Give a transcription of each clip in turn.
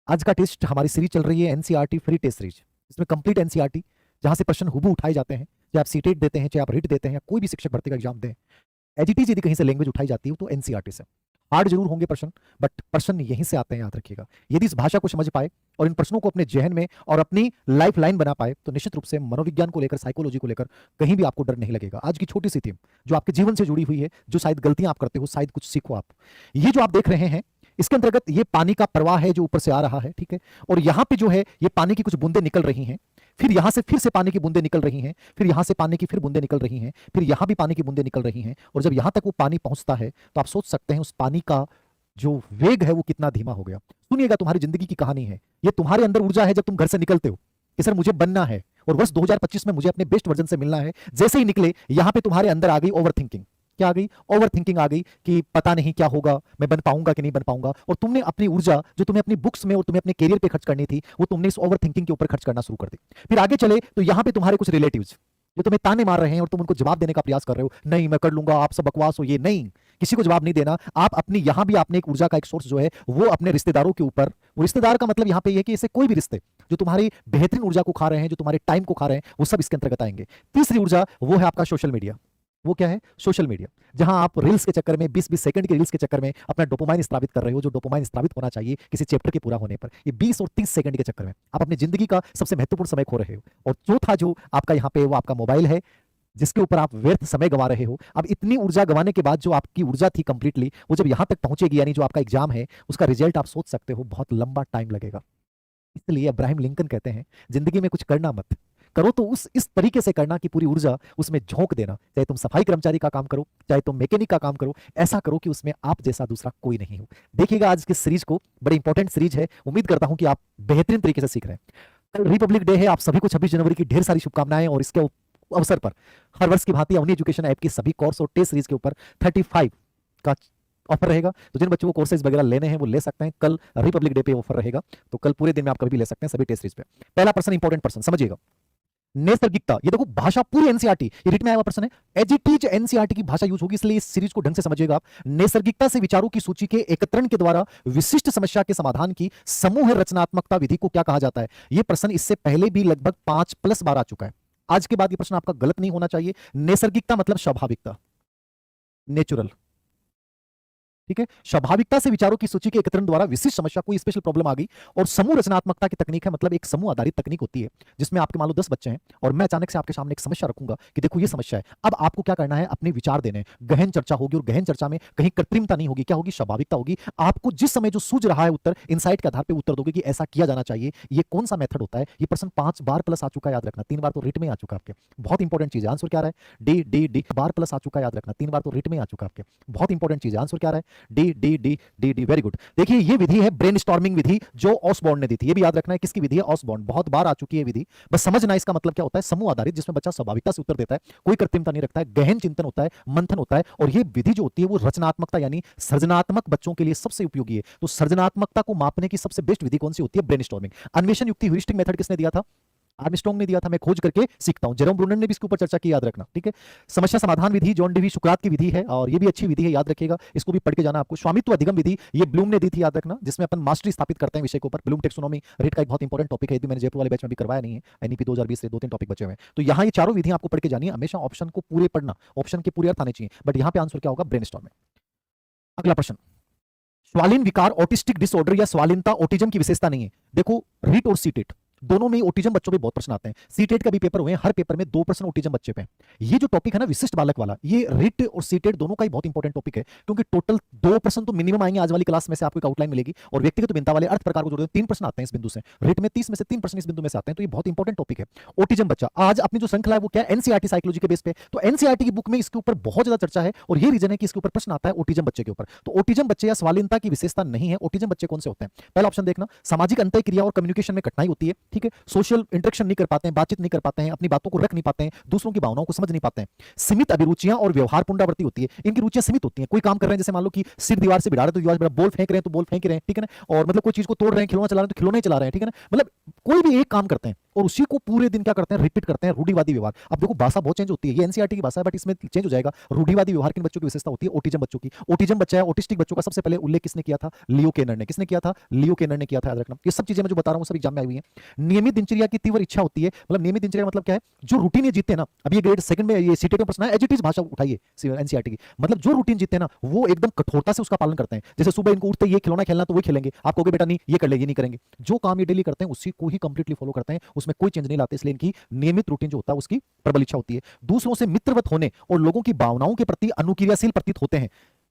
आज का टेस्ट हमारी सीरीज चल रही है एनसीईआरटी फ्री टेस्ट सीरीज। इसमें कंप्लीट एनसीईआरटी जहां से प्रश्न हुबहू उठाए जाते हैं, चाहे आप सीटेट देते हैं, चाहे आप रिट देते हैं, या कोई भी शिक्षक भर्ती का एग्जाम दें, एज इट इज यदि कहीं से लैंग्वेज उठाई जाती है तो एनसीईआरटी से। हार्ड जरूर होंगे प्रश्न, बट प्रश्न यहीं से आते हैं, याद रखिएगा। यदि इस भाषा को समझ पाए और इन प्रश्नों को अपने जहन में और अपनी लाइफ लाइन बना पाए तो निश्चित रूप से मनोविज्ञान को लेकर, साइकोलॉजी को लेकर कहीं भी आपको डर नहीं लगेगा। आज की छोटी सी थीम जो आपके जीवन से जुड़ी हुई है, जो शायद गलतियां आप करते हो, शायद कुछ सीखो आप। ये जो आप देख रहे हैं इसके अंतर्गत ये पानी का प्रवाह है जो ऊपर से आ रहा है, ठीक है। और यहां पे जो है ये पानी की कुछ बूंदें निकल रही हैं, फिर यहां से फिर से पानी की बूंदें निकल रही हैं, फिर यहां से पानी की फिर बूंदें निकल रही हैं, फिर यहां भी पानी की बूंदें निकल रही हैं। और जब यहां तक वो पानी पहुंचता है तो आप सोच सकते हैं उस पानी का जो वेग है वो कितना धीमा हो गया। सुनिएगा, तुम्हारी जिंदगी की कहानी है ये। तुम्हारे अंदर ऊर्जा है जब तुम घर से निकलते हो कि सर मुझे बनना है और वर्ष 2025 में मुझे अपने बेस्ट वर्जन से मिलना है। जैसे ही निकले यहां पे तुम्हारे अंदर आ गई ओवर थिंकिंग। क्या आ गई? ओवर थिंकिंग आ गई कि पता नहीं क्या होगा, मैं बन पाऊंगा कि नहीं बन पाऊंगा। और तुमने अपनी ऊर्जा जो तुम्हें अपनी बुक्स में और तुम्हें अपने करियर पे खर्च करनी थी वो तुमने इस ओवर थिंकिंग के ऊपर खर्च करना शुरू कर दी। फिर आगे चले तो यहां पे तुम्हारे कुछ रिलेटिव्स जो तुम्हें ताने मार रहे हैं और तुम उनको जवाब देने का प्रयास कर रहे हो, नहीं मैं कर लूंगा, आप सब बकवास हो। ये नहीं, किसी को जवाब नहीं देना। आप अपनी यहां भी आपने एक ऊर्जा का एक सोर्स जो है वो अपने रिश्तेदारों के ऊपर, वो रिश्तेदार का मतलब यहां पे ये है कि इससे कोई भी रिश्ते जो तुम्हारी बेहतरीन ऊर्जा को खा रहे हैं, जो तुम्हारे टाइम को खा रहे हैं, वो सब इसके अंतर्गत आएंगे। तीसरी ऊर्जा वो है आपका सोशल मीडिया। वो क्या है? सोशल मीडिया, जहां आप रील्स के चक्कर में 20-20 सेकंड के रील्स के चक्कर में अपना डोपामाइन स्रावित कर रहे हो, जो डोपामाइन स्रावित होना चाहिए किसी चैप्टर के पूरा होने पर। ये 20 और 30 सेकंड के चक्कर में आप अपनी जिंदगी का सबसे महत्वपूर्ण समय खो रहे हो। और चौथा जो आपका यहाँ पे वो आपका मोबाइल है जिसके ऊपर आप व्यर्थ समय गंवा रहे हो। अब इतनी ऊर्जा गंवाने के बाद जो आपकी ऊर्जा थी कंप्लीटली, वो जब यहां तक पहुंचेगी, यानी जो आपका एग्जाम है उसका रिजल्ट आप सोच सकते हो बहुत लंबा टाइम लगेगा। इसलिए अब्राहम लिंकन कहते हैं जिंदगी में कुछ करना मत करो तो उस इस तरीके से करना कि पूरी ऊर्जा उसमें झोंक देना। चाहे तुम सफाई कर्मचारी का काम करो, चाहे तुम मैकेनिक का काम करो, ऐसा करो कि उसमें आप जैसा दूसरा कोई नहीं हो। देखिएगा आज की सीरीज को, बड़ी इंपॉर्टेंट सीरीज है। उम्मीद करता हूं कि आप बेहतरीन तरीके से सीख रहे हैं। कल रिपब्लिक डे है, आप सभी को 26 जनवरी की ढेर सारी शुभकामनाएं। और इसके अवसर पर हर वर्ष की भांति अवनी एजुकेशन ऐप की सभी कोर्स और टेस्ट सीरीज के ऊपर 35 का ऑफर रहेगा। तो जिन बच्चों को कोर्सेज वगैरह लेने हैं वो ले सकते हैं। कल रिपब्लिक डे पे ऑफर रहेगा, तो कल पूरे दिन में आप कभी भी ले सकते हैं सभी टेस्ट सीरीज पे। पहला प्रश्न इंपॉर्टेंट प्रश्न समझिएगा, नैसर्गिकता। ये देखो भाषा पूरी एनसीईआरटी, ये रिट में आया हुआ प्रश्न है। एज इट इज एनसीईआरटी की भाषा यूज होगी, इसलिए इस सीरीज को ढंग से समझिएगा आप। नैसर्गिकता से विचारों की सूची के एकत्रण के द्वारा विशिष्ट समस्या के समाधान की समूह रचनात्मकता विधि को क्या कहा जाता है? ये प्रश्न इससे पहले भी लगभग 5+ बार आ चुका है। आज के बाद ये प्रश्न आपका गलत नहीं होना चाहिए। नैसर्गिकता मतलब स्वाभाविकता, नेचुरल, ठीक है। स्वाभाविकता से विचारों की सूची के एकत्रण द्वारा विशिष्ट समस्या, कोई स्पेशल प्रॉब्लम आ गई। और समूह रचनात्मकता की तकनीक है, मतलब एक समूह आधारित तकनीक होती है जिसमें आपके मान लो 10 बच्चे हैं और मैं अचानक से आपके सामने एक समस्या रखूंगा कि देखो ये समस्या है। अब आपको क्या करना है? अपने विचार देने, गहन चर्चा होगी। और गहन चर्चा में कहीं कृत्रिमता नहीं होगी, क्या होगी? स्वाभाविकता होगी। आपको जिस समय जो सूझ रहा है उत्तर, इनसाइट के आधार पर उत्तर दोगे कि ऐसा किया जाना चाहिए। ये कौन सा मेथड होता है? ये प्रश्न 5 बार प्लस आ चुका है, याद रखना। 3 बार तो रिट में आ चुका आपके, बहुत इंपॉर्टेंट चीज है। आंसर क्या रहा है? डी डी डी, बार प्लस आ चुका है, याद रखना। 3 बार तो रिट में आ चुका आपके, बहुत इंपॉर्टेंट चीज है। आंसर क्या रहा है? D D D D D, very good. देखिए ये विधि है ब्रेनस्टॉर्मिंग विधि, जो ऑसबॉर्न ने दी थी। ये भी याद रखना है किसकी विधि है? ऑसबॉर्न। बहुत बार आ चुकी है विधि, बस समझना इसका मतलब क्या होता है। समूह आधारित, जिसमें बच्चा स्वाभाविकता से उत्तर देता है, कोई कृत्रिमता नहीं रखता है, गहन चिंतन होता है, मंथन होता है। और ये विधि जो होती है वो रचनात्मकता यानी सृजनात्मक बच्चों के लिए सबसे उपयोगी है। तो सृजनात्मकता को मापने की सबसे बेस्ट विधि कौन सी होती है? ब्रेनस्टॉर्मिंग। अन्वेषण युक्ति ह्यूरिस्टिक मेथड किसने दिया था? आर्मस्ट्रांग ने दिया था। मैं खोज करके सीखता हूं। जेरोम ब्रूनर ने भी इसके ऊपर चर्चा की, याद रखना, ठीक है। समस्या समाधान विधि जॉन डेवी सुकरात की विधि है और ये भी अच्छी विधि है, याद रखिएगा। इसको भी पढ़ के जाना आपको। स्वामित्व अधिगम विधि ये ब्लूम ने दी थी, याद रखना, जिसमें अपन मास्टरी स्थापित करते हैं विषय के ऊपर। ब्लूम टेक्सोनॉमी रेट का एक बहुत इंपॉर्टेंट टॉपिक है, यदि मैंने जयपुर वाले बैच में भी करवाया नहीं है। एनईपी 2020 से 2-3 टॉपिक बचे हुए हैं। तो यहाँ ये चारों विधियां आपको पढ़ के जानी है। हमेशा ऑप्शन को पूरे पढ़ना, ऑप्शन के पूरे अर्थ आने चाहिए। बट यहाँ पे आंसर क्या होगा? ब्रेनस्टॉर्मिंग। अगला प्रश्न, स्वालीन विकार ऑटिस्टिक डिसऑर्डर या स्वालीनता ऑटिज्म की विशेषता नहीं है। देखो रीट और सीटेट दोनों में ऑटिज्म बच्चों पे बहुत प्रश्न आते हैं। सीटेट का भी पेपर हुए हैं, हर पेपर में 2 प्रश्न ऑटिज्म बच्चे पे। ये जो टॉपिक है ना विशिष्ट बालक वाला, ये रीट और सीटेट दोनों का ही बहुत इंपॉर्टेंट टॉपिक है, क्योंकि टोटल 2 प्रश्न तो मिनिमम आएंगे आज वाली क्लास में से, आपको एक आउटलाइन मिलेगी। और व्यक्तिगत भिन्नता वाले अर्थ प्रकार को जोड़ते हैं 3 प्रश्न आते हैं इस बिंदु से। रीट में 30 में से 3 प्रश्न इस बिंदु में से आते हैं। तो ये बहुत इंपॉर्टेंट टॉपिक है ऑटिज्म बच्चा। आज अपनी जो श्रृंखला है वो क्या है? एनसीईआरटी साइकोलॉजी के बेस पे। तो एनसीईआरटी की बुक में इसके ऊपर बहुत ज्यादा चर्चा है और ये रीजन है कि इसके ऊपर प्रश्न आता है ऑटिज्म बच्चे के ऊपर। तो ऑटिज्म बच्चे या स्वालीनता की विशेषता नहीं है। ऑटिज्म बच्चे कौन से होते हैं? पहला ऑप्शन देखना, सामाजिक अंतःक्रिया और कम्युनिकेशन में कठिनाई होती है, ठीक है। सोशल इंटरेक्शन नहीं कर पाते हैं, बातचीत नहीं कर पाते हैं, अपनी बातों को रख नहीं पाते हैं, दूसरों की भावनाओं को समझ नहीं पाते हैं। सीमित अभिरुचियां और व्यवहार पुनरावृत्ति होती है। इनकी रुचियां सीमित होती हैं। कोई काम कर रहे हैं, जैसे मान लो कि सिर दीवार से भिड़ा रहे तो दीवार बॉल फेंक रहे हैं तो बॉल फेंक रहे हैं, ठीक है ना। और मतलब कोई चीज को तोड़ रहे हैं, खिलौना चला रहे हैं तो खिलौने चला रहे हैं, ठीक है ना। मतलब कोई भी एक काम करते हैं और उसी को पूरे दिन क्या करते हैं, रिपीट करते हैं, रूढ़िवादी व्यवहार। अब देखो भाषा बहुत चेंज होती है, ये एनसीईआरटी की भाषा है बट इसमें चेंज हो जाएगा। रूढ़िवादी व्यवहार किन बच्चों की विशेषता होती है, ऑटिज्म बच्चों की। ऑटिज्म बच्चा है, ऑटिस्टिक बच्चों का सबसे पहले उल्लेख किसने किया था, लियो केनर ने। किसने किया था, लियो केनर ने किया था, याद रखना। ये सब चीजें मैं जो बता रहा हूं सब एग्जाम में आई हुई है। नियमित दिनचर्या की तीव्र इच्छा होती है, मतलब नियमित दिनचर्या मतलब क्या है, जो रूटीन ये जीते हैं ना। अब ये ग्रेड सेकंड में ये सीटेट में प्रश्न है, एज इट इज भाषा उठाइए एनसीईआरटी की, मतलब जो रूटीन जीते हैं ना वो एकदम कठोरता से उसका पालन करते हैं। जैसे सुबह इनको उठते ये खिलौना खेलना तो वही खेलेंगे, आप कहोगे बेटा नहीं ये कर ले, ये नहीं करेंगे। जो काम ये डेली करते हैं उसी को ही कंप्लीटली फॉलो करते हैं, उसमें कोई चेंज नहीं लाते, इसलिए इनकी नियमित रूटीन जो होता है उसकी प्रबल इच्छा होती है। दूसरों से मित्रवत होने और लोगों की भावनाओं के प्रति अनुक्रियाशील प्रतीत होते हैं।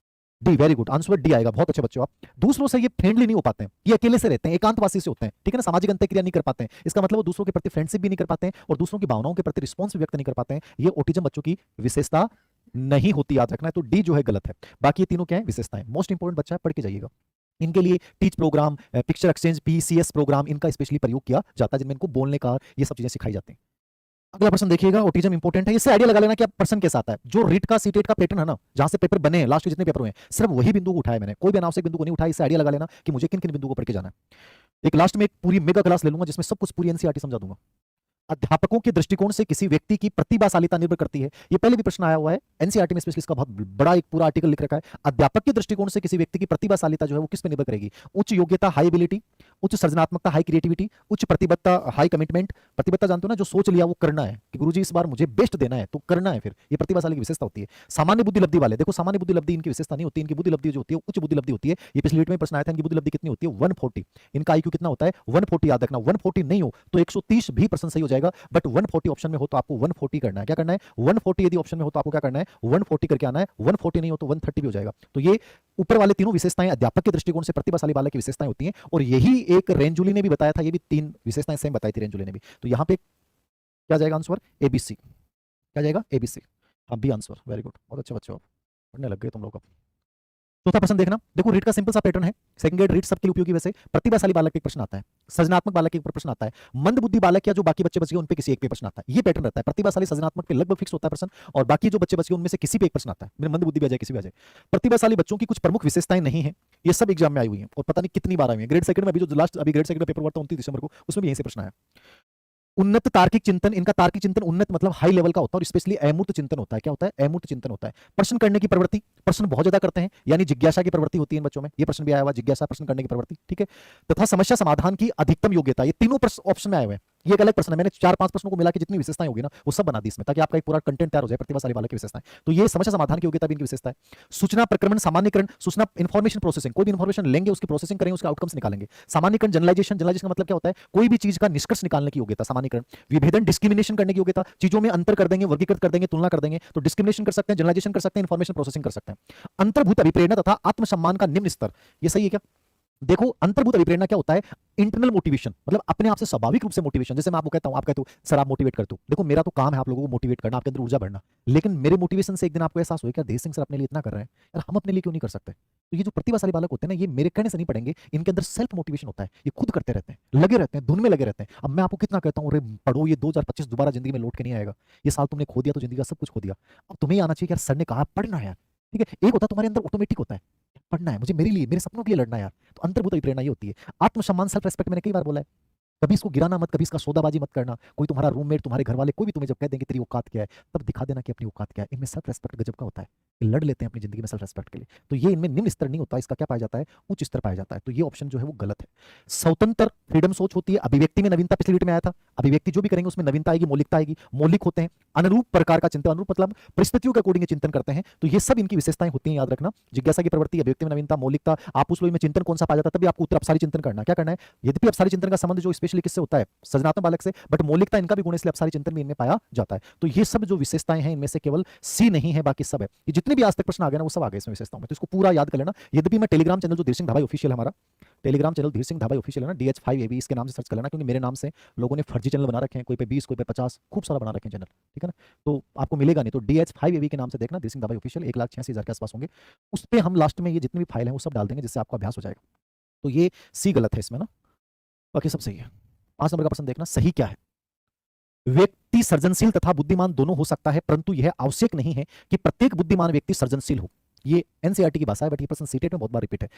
D, very good answer, D आएगा, बहुत अच्छे बच्चों आप। दूसरों से ये फ्रेंडली नहीं हो पाते हैं, ये अकेले से रहते हैं, एकांतवासी से होते हैं, ठीक है ना, सामाजिक अंतःक्रिया नहीं कर पाते हैं। इसका मतलब वो दूसरों के प्रति फ्रेंडशिप भी नहीं कर पाते हैं और दूसरों की भावनाओं के प्रति रिस्पॉन्स भी व्यक्त नहीं कर पाते हैं। ये ऑटिज्म बच्चों की विशेषता नहीं होती, याद रखना है। तो डी जो है गलत है, बाकी ये तीनों क्या है, विशेषताएं। मोस्ट इंपोर्टेंट बच्चा है, पढ़ के जाइएगा। इनके लिए teach program, picture exchange, PCS program, इनका स्पेशली प्रयोग किया जाता है, जिनमें इनको बोलने का ये सब चीजें सिखाई जाती हैं। अगला प्रश्न देखिएगा, ऑटिज्म इंपोर्टेंट है, इससे आइडिया लगा लेना कि पर्सन कैसा आता है। जो रीट का सीटेट का पैटर्न है ना, जहां से पेपर बने हैं, लास्ट के जितने पेपर हुए हैं, सिर्फ वही बिंदु को उठाया मैंने, कोई भी अनावश्यक बिंदु को नहीं उठाया। इससे आइडिया लगा लेना कि मुझे किन किन बिंदु को पढ़ के जाना है। एक लास्ट में एक पूरी मेगा क्लास ले लूंगा जिसमें सब कुछ पूरी एनसीईआरटी समझा दूंगा। अध्यापकों के दृष्टिकोण से किसी व्यक्ति की प्रतिभाशालीता निर्भर करती है। ये पहले भी प्रश्न आया हुआ है एनसीईआरटी में, स्पेशली इसका बहुत बड़ा एक पूरा आर्टिकल लिख रखा है। अध्यापक के दृष्टिकोण से किसी व्यक्ति की प्रतिभाशालीता जो है वो किस पर निर्भर करेगी, उच्च योग्यता हाई एबिलिटी, उच्च सृजनात्मकता हाई क्रिएटिविटी, उच्च प्रतिबद्धता हाई कमिटमेंट। प्रतिबद्धता जानते हो ना, जो सोच लिया वो करना है कि गुरुजी इस बार मुझे बेस्ट देना है तो करना है, फिर ये प्रतिभाशाली की विशेषता होती है। सामान्य बुद्धि लब्धि वाले, देखो सामान्य बुद्धि लब्धि इनकी विशेषता नहीं होती, इनकी बुद्धि लब्धि जो होती है उच्च बुद्धि लब्धि होती है। ये पिछले वीडियो में प्रश्न आया था, इनकी बुद्धि लब्धि कितनी होती है, 140। इनका आईक्यू कितना होता है, 140, याद रखना। 140 नहीं हो तो 130 भी प्रश्न सही हो जाएगा, बट 140 ऑप्शन में हो तो आपको 140 करना है। क्या करना है, 140 यदि ऑप्शन में हो तो आपको क्या करना है, 140 करके आना है। 140 नहीं हो तो 130 भी हो जाएगा। तो ये ऊपर वाले तीनों विशेषताएं अध्यापक के दृष्टिकोण से प्रतिभाशाली बालक की विशेषताएं होती हैं, और यही एक रेंजुली ने भी बताया था, ये भी तीन विशेषताएं सेम बताई थी रेंजुली ने भी। तो यहां पे क्या जाएगा आंसर, एबीसी। क्या जाएगा, एबीसी। हाँ बी आंसर, वेरी गुड, बहुत अच्छे बच्चे हो, पढ़ने लग गए तुम लोग। चौथा प्रश्न देखना, देखो रीट का सिंपल सा पैटर्न है, सेकंड ग्रेड रीट सबके लिए उपयोगी। वैसे प्रतिभाशाली बालक पे प्रश्न आता है, सृजनात्मक बालक के ऊपर प्रश्न आता है, मंद बुद्धि बालक या जो बाकी बच्चे बच गए उन पे किसी एक पे प्रश्न आता है। ये पैटर्न रहता है, प्रतिभाशाली सृजनात्मक पे लगभग फिक्स होता है प्रश्न, और बाकी जो बच्चे बच गए उनमें से किसी पे एक प्रश्न आता है, मेरे मंद बुद्धि भी आ जाए, किसी भी आ जाए। प्रतिभाशाली बच्चों की कुछ प्रमुख विशेषताएं नहीं है, ये सब एग्जाम में आई हुई है और पता नहीं कितनी बार आई हुई है। ग्रेड सेकंड में अभी जो लास्ट अभी ग्रेड सेकंड में पेपर हुआ था 29 दिसंबर को, उसमें भी यहीं से प्रश्न आया। उन्नत तार्किक चिंतन, इनका तार्किक चिंतन उन्नत मतलब हाई लेवल का होता है, और स्पेशली अमूर्त चिंतन होता है। क्या होता है, अमूर्त चिंतन होता है। प्रश्न करने की प्रवृत्ति, प्रश्न बहुत ज्यादा करते हैं, यानी जिज्ञासा की प्रवृत्ति होती है इन बच्चों में। ये प्रश्न भी आया हुआ, जिज्ञासा, प्रश्न करने की प्रवृत्ति, ठीक है। तथा समस्या समाधान की अधिकतम योग्यता, ये तीनों ऑप्शन में आए हुए हैं। ये एक अलग प्रश्न है, मैंने 4-5 प्रश्नों को मिला के जितनी विशेषताएं होगी ना वो सब बना दी इसमें, ताकि आपका एक पूरा कंटेंट तैयार हो जाए प्रतिभाशाली बालक की विशेषताएं। तो ये समस्या समाधान की योग्यता भी इनकी विशेषता है। सूचना प्रक्रमण सामान्यकरण, सूचना इन्फॉर्मेशन प्रोसेसिंग, कोई भी इन्फॉर्मेशन लेंगे उसकी प्रोसेसिंग करेंगे, उसके आउटकम्स निकालेंगे। सामान्यकरण जनरलाइजेशन, जनरलाइजेशन का मतलब क्या होता है, कोई भी चीज का निष्कर्ष निकालने की योग्यता, सामान्यकरण। विभेदन डिस्क्रिमिनेशन करने की योग्यता, चीजों में अंतर कर देंगे, वर्गीकृत कर देंगे, तुलना कर देंगे, तो डिस्क्रिमिनेशन कर सकते हैं, जनरलाइजेशन कर सकते हैं, इन्फॉर्मेशन प्रोसेसिंग कर सकते हैं। अंतर्भूत अभिप्रेरणा तथा आत्मसम्मान का निम्न स्तर, ये सही है क्या, देखो अंतर्भूत अभिप्रेरणा क्या होता है, इंटरनल मोटिवेशन, मतलब अपने आप से स्वाभाविक रूप से मोटिवेशन। जैसे मैं आपको कहता हूं, आप कहते हो सर आप मोटिवेट करते हो, देखो मेरा तो काम है आप लोगों को मोटिवेट करना, आपके अंदर ऊर्जा भरना, लेकिन मेरे मोटिवेशन से एक दिन आपको एहसास हो क्या धीर सिंह सर अपने लिए इतना कर रहे हैं, यार हम अपने लिए क्यों नहीं कर सकते। तो ये जो प्रतिभाशाली बालक होते हैं ना, ये मेरे कहने से नहीं पढ़ेंगे, इनके अंदर सेल्फ मोटिवेशन होता है, ये खुद करते रहते हैं, लगे रहते हैं, धुन में लगे रहते हैं। अब मैं आपको कितना कहता हूँ, अरे पढ़ो, ये 2025 दोबारा जिंदगी में लौट के नहीं आएगा, ये साल तुमने खो दिया तो जिंदगी का सब कुछ खो दिया। अब तुम्हें आना चाहिए यार, सर ने कहा पढ़ना है यार, ठीक है। एक होता है तुम्हारे अंदर ऑटोमेटिक होता है, पढ़ना है मुझे, मेरे लिए, मेरे सपनों के लिए लड़ना है यार, तो अंतर्भूत अभिप्रेरणा ये होती है। आत्मसम्मान, सेल्फ रेस्पेक्ट, मैंने कई बार बोला है, कभी इसको गिराना मत, कभी इसका सौदाबाजी मत करना। कोई तुम्हारा रूममेट, तुम्हारे घर वाले, कोई भी तुम्हें जब कह देंगे तेरी औकात क्या है, तब दिखा देना कि अपनी औकात क्या है। इनमें सेल्फ रेस्पेक्ट गजब का होता है, ये लड़ लेते हैं अपनी जिंदगी में सेल्फ रेस्पेक्ट के लिए। तो ये इनमें निम्न स्तर नहीं होता, इसका क्या पाया जाता है, उच्च स्तर पाया जाता है। तो ये ऑप्शन जो है वो गलत है। स्वतंत्र फ्रीडम सोच होती है, अभिव्यक्ति में नवीनता, पिछले वीडियो में आया था, अभिव्यक्ति जो भी करेंगे उसमें नवीनता आएगी, मौलिकता आएगी, मौलिक होते हैं। अनुरूप प्रकार का चिंतन, अनुरूप मतलब परिस्थितियों के अकॉर्डिंग चिंतन करते हैं, तो ये सब इनकी विशेषताएं होती हैं, याद रखना। जिज्ञासा की प्रवृत्ति, अभिव्यक्ति में नवीनता, मौलिकता। आप उस में चिंतन कौन सा पाया जाता है, तभी आपको उत्तर अपसारी चिंतन करना, क्या करना है। यद्यपि अपसारी चिंतन का संबंध जो स्पेशली किससे होता है, सृजनात्मक बालक से, बट मौलिकता इनका भी गुण, इसलिए अपसारी चिंतन भी इनमें पाया जाता है। तो ये सब जो विशेषताएं हैं इनमें से केवल सी नहीं है, बाकी सब है। ये जितने भी आज तक प्रश्न आ गए ना वो सब आ गए इसमें विशेषताओं में, तो इसको पूरा याद कर लेना। यद्यपि मैं टेलीग्राम चैनल जो धीर सिंह धाबाई ऑफिशियल है, हमारा टेलीग्राम चैनल धीर सिंह धाबाई ऑफिशियल है ना, DH5AB, इसके नाम से सर्च कर लेना, क्योंकि मेरे नाम से लोगों ने फर्जी चैनल बना रखे हैं, कोई पे 20, कोई पे 50, खूब सारा बना रखे हैं चैनल, ठीक है ना। तो आपको मिलेगा नहीं, तो DH5AB के नाम से देखना, धीर सिंह धाबाई ऑफिशियल, 1,86,000 के आसपास होंगे। उस पर हम लास्ट में ये जितनी भी फाइल है वो सब डाल देंगे, जिससे आपका अभ्यास हो जाएगा। तो ये सी गलत है इसमें ना, बाकी सब सही है। 5 नंबर का प्रश्न देखना, सही क्या है। व्यक्ति सृजनशील तथा बुद्धिमान दोनों हो सकता है, परंतु यह आवश्यक नहीं है कि प्रत्येक बुद्धिमान व्यक्ति सृजनशील हो। ये एनसीईआरटी की भाषा है, बट ये प्रश्न सीटेट में बहुत बार रिपीट है।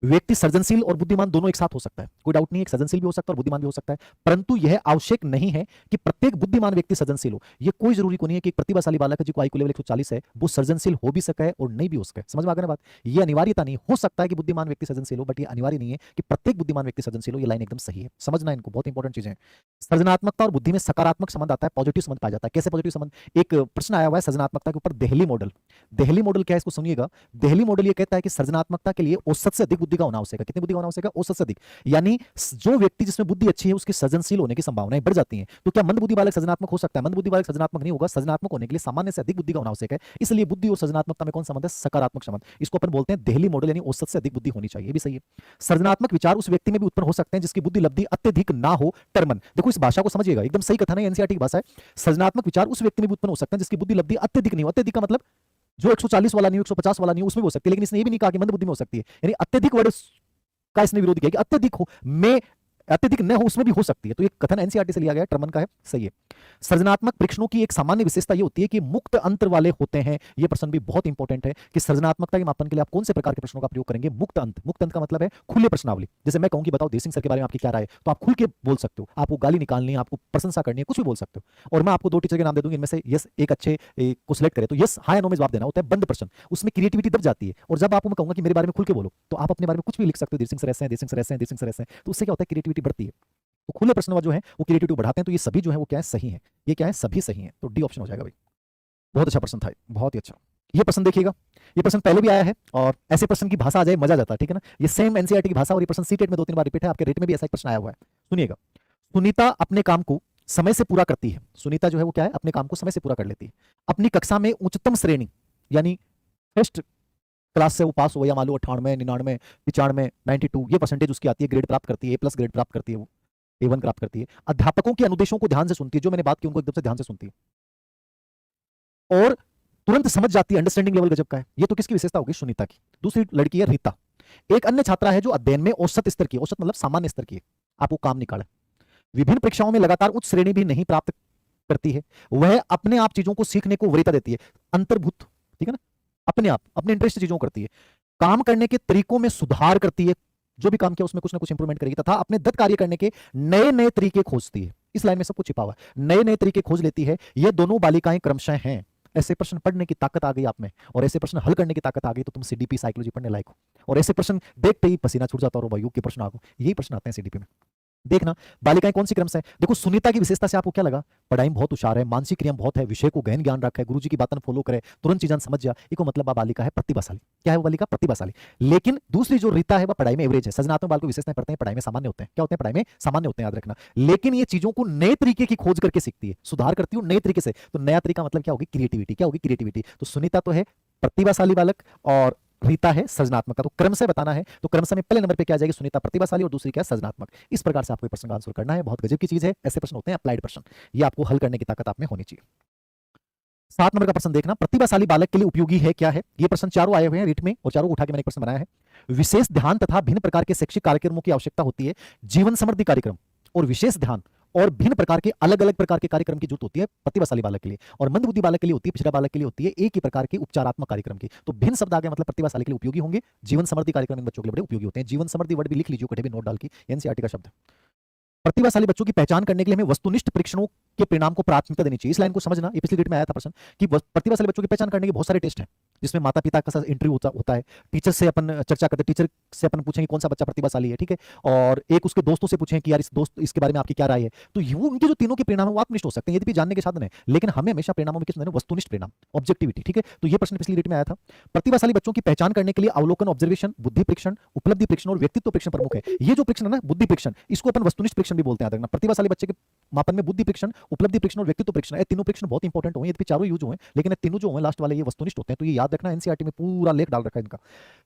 व्यक्ति सृजनशील और बुद्धिमान दोनों एक साथ हो सकता है, कोई डाउट नहीं है, सृजनशील भी हो सकता है और बुद्धिमान भी हो सकता है, परंतु यह आवश्यक नहीं है कि प्रत्येक बुद्धिमान व्यक्ति सृजनशील हो। ये कोई जरूरी को नहीं है कि एक प्रतिभाशाली बालक है जिसको IQ लेवल 140 है वो सृजनशील हो भी सके और नहीं भी हो सके। समझ में आ गया ना बात? ये अनिवार्यता नहीं, हो सकता है कि बुद्धिमान व्यक्ति सृजनशील हो, बट ये अनिवार्य नहीं है कि प्रत्येक बुद्धिमान व्यक्ति सृजनशील हो। ये लाइन एकदम सही है, समझना इनको, बहुत इंपॉर्टेंट चीजें हैं। सृजनात्मकता और बुद्धि में सकारात्मक संबंध आता है, पॉजिटिव संबंध पाया जाता है। कैसे पॉजिटिव संबंध? एक प्रश्न आया हुआ है सृजनात्मकता के ऊपर, देहली मॉडल। देहली मॉडल क्या है, इसको सुनिएगा। देहली मॉडल ये कहता है कि सृजनात्मकता के लिए औसत से अधिक बुद्धि का होना आवश्यक है। कितनी बुद्धि का होना आवश्यक है? औसत से अधिक। यानी जो व्यक्ति जिसमें बुद्धि अच्छी है उसकी सृजनशील होने की संभावनाएं बढ़ जाती हैं। तो क्या मंद बुद्धि बालक सृजनात्मक हो सकता है? मंद बुद्धि बालक सृजनात्मक नहीं होगा। सृजनात्मक होने के लिए सामान्य से अधिक बुद्धि का होना आवश्यक है। इसलिए बुद्धि और सृजनात्मकता में कौन संबंध है? सकारात्मक संबंध। इसको अपन बोलते हैं देहली मॉडल, यानी औसत से अधिक बुद्धि होनी चाहिए। ये भी सही है। सृजनात्मक विचार उस व्यक्ति में भी उत्पन्न हो सकते हैं जिसकी बुद्धि लब्धि अत्यधिक ना हो। टर्मन, देखो इस भाषा को समझिएगा, एकदम सही कथन है, एनसीईआरटी की भाषा है। सृजनात्मक विचार उस व्यक्ति में भी उत्पन्न हो सकते हैं जिसकी बुद्धि लब्धि अत्यधिक नहीं हो। अत्यधिक का मतलब जो 140 वाला नहीं हो, 150 वाला नहीं हो, उसमें भी हो सकती है। लेकिन इसने ये भी नहीं कहा कि मंद बुद्धि में हो सकती है, यानी अत्यधिक वर्ड का इसने विरोध किया कि अत्यधिक हो, में अत्यधिक न हो, उसमें भी हो सकती है। तो ये कथन एनसीईआरटी से लिया गया है, टर्मन का है, सही है। सृजनात्मक परीक्षणों की एक सामान्य विशेषता ये होती है कि मुक्त अंतर वाले होते हैं। ये प्रश्न भी बहुत इंपॉर्टेंट है कि सृजनात्मकता के मापन के लिए आप कौन से प्रकार के प्रश्नों का प्रयोग करेंगे? मुक्त अंत। मुक्त अंत का मतलब है खुले प्रश्नावली। जैसे मैं कहूं कि बताओ देव सिंह सर के बारे में आपकी क्या राय है, तो आप खुल के बोल सकते हो। आपको गाली निकालनी है, आपको प्रशंसा करनी है, कुछ भी बोल सकते हो। और मैं आपको 2 टीचर के नाम दे दूंगी, इनमें से यस एक अच्छे को सिलेक्ट करे, तो यस हां या नो में जवाब देना होता है। बंद प्रश्न, उसमें क्रिएटिविटी दब जाती है। और जब आपको मैं कहूंगा कि मेरे बारे में खुल के बोलो, तो आप अपने बारे में कुछ भी लिख सकते हो। देव सिंह सर ऐसे हैं, देव सिंह सर ऐसे हैं, देव सिंह सर ऐसे हैं। तो उससे क्या होता है? क्रिएटिविटी बढ़ती है। तो खुले प्रश्न जो है वो क्रिएटिविटी बढ़ाते हैं। तो ये सभी जो है वो क्या है? सही है। ये क्या है? सभी सही है। तो डी ऑप्शन हो जाएगा भाई। बहुत अच्छा प्रश्न था, बहुत ही अच्छा। ये प्रश्न देखिएगा, ये प्रश्न पहले भी आया है और ऐसे प्रश्न की भाषा आ जाए मजा जाता है, ठीक है ना? ये सेम एनसीईआरटी की भाषा, और ये प्रश्न सीटेट में 2-3 बार रिपीट है। आपके रेट में भी ऐसा एक प्रश्न आया हुआ है, सुनिएगा। सुनीता अपने काम को समय से पूरा करती है। सुनीता जो है वो क्या है? अपने काम को समय से पूरा कर लेती है। अपनी कक्षा में उच्चतम श्रेणी यानी फर्स्ट क्लास से वो पास हो, या मान लो 98, 99, 95, 92 ये परसेंटेज उसकी आती है, ग्रेड प्राप्त करती है, A+ ग्रेड प्राप्त करती है, वो A1 प्राप्त करती है। अध्यापकों के अनुदेशों को ध्यान से सुनती है, जो मैंने बात की उनको एकदम से ध्यान से सुनती है और तुरंत समझ जाती है। अंडरस्टैंडिंग लेवल गजब का है। ये तो किसकी विशेषता होगी? सुनीता की। दूसरी लड़की है रीता। एक अन्य छात्रा है जो अध्ययन में औसत स्तर की, औसत मतलब सामान्य स्तर की है, आपको काम निकाला, विभिन्न परीक्षाओं में लगातार उच्च श्रेणी भी नहीं प्राप्त करती है। वह अपने आप चीजों को सीखने को वरीयता देती है, अंतर्भूत, ठीक है ना? अपने आप अपने इंटरेस्ट चीजों को करती है, काम करने के तरीकों में सुधार करती है, जो भी काम किया उसमें कुछ ना कुछ इंप्रूवमेंट करेगी, तथा अपने दत्त कार्य करने के नए नए तरीके खोजती है। इस लाइन में सब कुछ छिपा हुआ है, नए नए तरीके खोज लेती है। ये दोनों बालिकाएं क्रमशः हैं। ऐसे प्रश्न पढ़ने की ताकत आ गई आप में, और ऐसे प्रश्न हल करने की ताकत आ गई तो तुम सीडीपी साइकोलॉजी पढ़ने लायक हो। और ऐसे प्रश्न देखते ही पसीना छूट जाता और भाइयों के प्रश्न आ गए, यही प्रश्न आते हैं सीडीपी में। देखना बालिकाएं कौन सी क्रम से है। देखो सुनीता की विशेषता से आपको क्या लगा? पढ़ाई में बहुत होशियार है, मानसिक क्रिया बहुत है, विषय को गहन ज्ञान रखा है, गुरुजी की बातन फॉलो करे, तुरंत चीजें समझ जा। इसको मतलब बालिका है प्रतिभाशाली। क्या है वो बालिका? प्रतिभाशाली। लेकिन दूसरी जो रीता है वह पढ़ाई में एवरेज है। सृजनात्मक बाल को विशेषताएं पढ़ते हैं, पढ़ाई में सामान्य होते हैं। क्या होते हैं? पढ़ाई में सामान्य होते हैं, याद रखना। लेकिन ये चीजों को नए तरीके की खोज करके सीखती है, सुधार करती है नए तरीके से। तो नया तरीका मतलब क्या होगी? क्रिएटिविटी। क्या होगी? क्रिएटिविटी। तो सुनीता तो है प्रतिभाशाली बालक और रीता है सृजनात्मक का। तो क्रम से बताना है तो क्रम से में पहले नंबर पे क्या आ जाएगी? सुनीता प्रतिभाशाली, और दूसरी क्या है? सृजनात्मक। इस प्रकार से आपको प्रश्न का आंसर करना है। बहुत गजब की चीज है, ऐसे प्रश्न होते हैं अप्लाइड प्रश्न, ये आपको हल करने की ताकत आप में होनी चाहिए। 7 नंबर का प्रश्न देखना, प्रतिभाशाली बालक के लिए उपयोगी है क्या है? ये प्रश्न चारों आए हुए हैं रीट में, और चारों को उठा के मैंने एक प्रश्न बनाया है। विशेष ध्यान तथा भिन्न प्रकार के शैक्षिक कार्यक्रमों की आवश्यकता होती है। जीवन समृद्धि कार्यक्रम और विशेष ध्यान और भिन्न प्रकार के अलग अलग प्रकार के कार्यक्रम की जरूरत होती है प्रतिभाशाली बालक के लिए, और मंदबुद्धि बालक के लिए होती है, पिछड़ा बालक के लिए होती है एक ही प्रकार के उपचारात्मक कार्यक्रम की। तो भिन्न शब्द आ गया, मतलब प्रतिभाशाली के लिए उपयोगी होंगे। जीवन समृद्धि कार्यक्रम इन बच्चों के लिए बड़े उपयोगी होते हैं। जीवन समृद्धि वर्ड भी लिख लीजिए कटे भी नोट डाल के, एनसीईआरटी का शब्द है। प्रतिभाशाली बच्चों की पहचान करने के लिए हमें वस्तुनिष्ठ परीक्षणों के परिणाम को प्राथमिकता देनी चाहिए। इस लाइन को समझना, ये पिछली डेट में आया था प्रश्न कि प्रतिभाशाली बच्चों की पहचान करने के बहुत सारे टेस्ट हैं, जिसमें माता पिता का इंटरव्यू होता है, टीचर से अपन चर्चा करते हैं, टीचर से अपन पूछेंगे कौन सा बच्चा प्रतिभाशाली है, ठीक है, और एक उसके दोस्तों से पूछें कि यार इस दोस्त इसके बारे में आपकी क्या राय है। तो उनके जो तीनों के परिणाम है वो आत्मनिष्ठ हो सकते हैं, यदि जानने के साधन है, लेकिन हमें हमेशा परिणामों में किस वस्तुनिष्ठ परिणाम, ऑब्जेक्टिविटी, ठीक है। तो ये प्रश्न पिछली डेट में आया था। प्रतिभाशाली बच्चों की पहचान करने के लिए अवलोकन, ऑब्जर्वेशन, बुद्धि परीक्षण, उपलब्धि परीक्षण और व्यक्तित्व परीक्षण प्रमुख है। ये जो परीक्षण है ना, बुद्धि परीक्षण, इसको अपन वस्तुनिष्ठ परीक्षण भी बोलते हैं, याद रखना। प्रतिभाशाली बच्चे के मापन में बुद्धि परीक्षण, उपलब्धि परीक्षण और व्यक्तित्व परीक्षण, ये तीनों परीक्षण बहुत इंपॉर्टेंट हुए, यदि चारों यूज हुए, लेकिन ये तीनों जो हुए लास्ट वाले ये वस्तुनिष्ठ होते हैं। तो ये याद रखना, एनसीईआरटी में पूरा लेख डाल रखा है इनका।